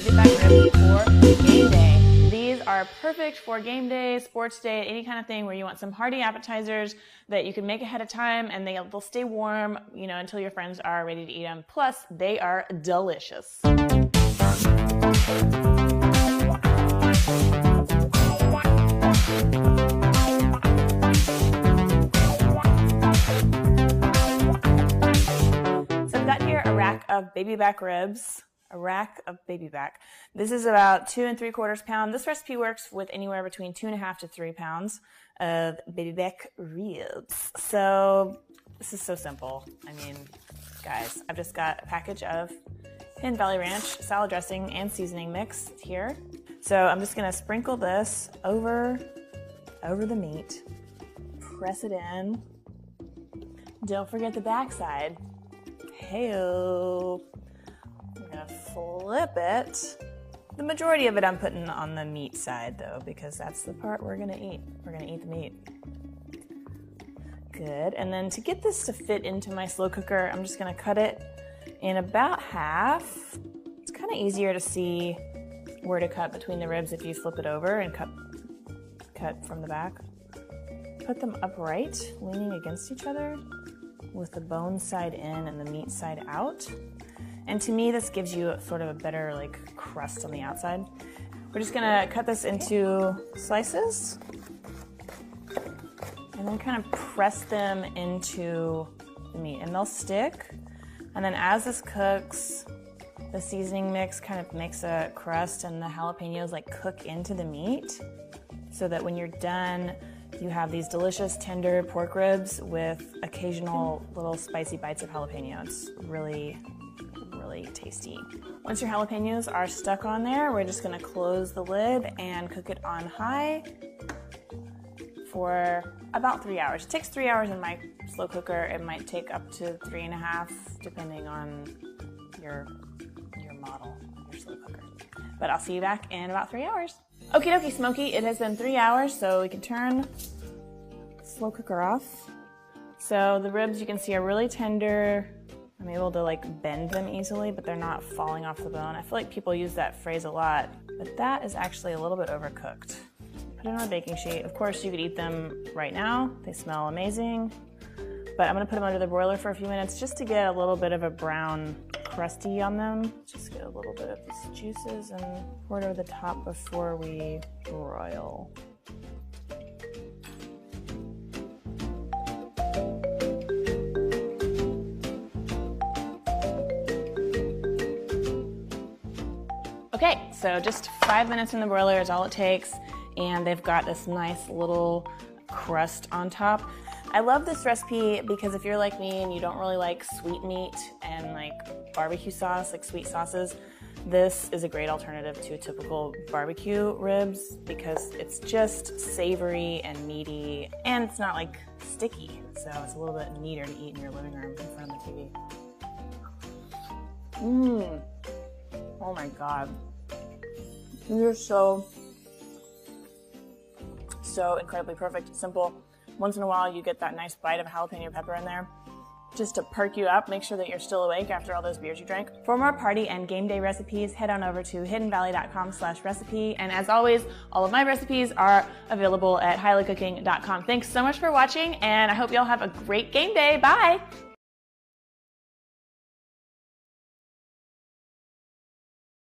baby back ribs for game day. These are perfect for game day, sports day, any kind of thing where you want some hearty appetizers that you can make ahead of time and they'll stay warm, you know, until your friends are ready to eat them. Plus, they are delicious. Of baby back ribs, a rack of baby back. This is about 2 3/4 pounds. This recipe works with anywhere between 2.5 to 3 pounds of baby back ribs. So this is so simple. I mean, guys, I've just got a package of Hidden Valley Ranch salad dressing and seasoning mix here. So I'm just gonna sprinkle this over the meat, press it in. Don't forget the backside. Hey-o. I'm gonna flip it. The majority of it I'm putting on the meat side though, because that's the part we're gonna eat. We're gonna eat the meat. Good, and then to get this to fit into my slow cooker, I'm just gonna cut it in about half. It's kind of easier to see where to cut between the ribs if you flip it over and cut from the back. Put them upright, leaning against each other, with the bone side in and the meat side out. And to me, this gives you sort of a better like crust on the outside. We're just gonna cut this into slices and then kind of press them into the meat and they'll stick. And then as this cooks, the seasoning mix kind of makes a crust and the jalapenos like cook into the meat so that when you're done, you have these delicious tender pork ribs with occasional little spicy bites of jalapeno. It's really, really tasty. Once your jalapenos are stuck on there, we're just gonna close the lid and cook it on high for about 3 hours. It takes 3 hours in my slow cooker. It might take up to 3.5, depending on your model of your slow cooker. But I'll see you back in about 3 hours. Okie dokie, Smokey, it has been 3 hours, so we can turn slow cooker off. So the ribs you can see are really tender. I'm able to like bend them easily, but they're not falling off the bone. I feel like people use that phrase a lot, but that is actually a little bit overcooked. Put it on a baking sheet. Of course, you could eat them right now. They smell amazing, but I'm gonna put them under the broiler for a few minutes just to get a little bit of a brown crusty on them. Just get a little bit of these juices and pour it over the top before we broil. Okay, so just 5 minutes in the broiler is all it takes, and they've got this nice little crust on top. I love this recipe because if you're like me and you don't really like sweet meat and like barbecue sauce, like sweet sauces, this is a great alternative to typical barbecue ribs because it's just savory and meaty and it's not like sticky. So it's a little bit neater to eat in your living room in front of the TV. Oh my God. These are so incredibly perfect, simple. Once in a while, you get that nice bite of jalapeno pepper in there just to perk you up, make sure that you're still awake after all those beers you drank. For more party and game day recipes, head on over to hiddenvalley.com/recipe. And as always, all of my recipes are available at highlycooking.com. Thanks so much for watching, and I hope you all have a great game day. Bye!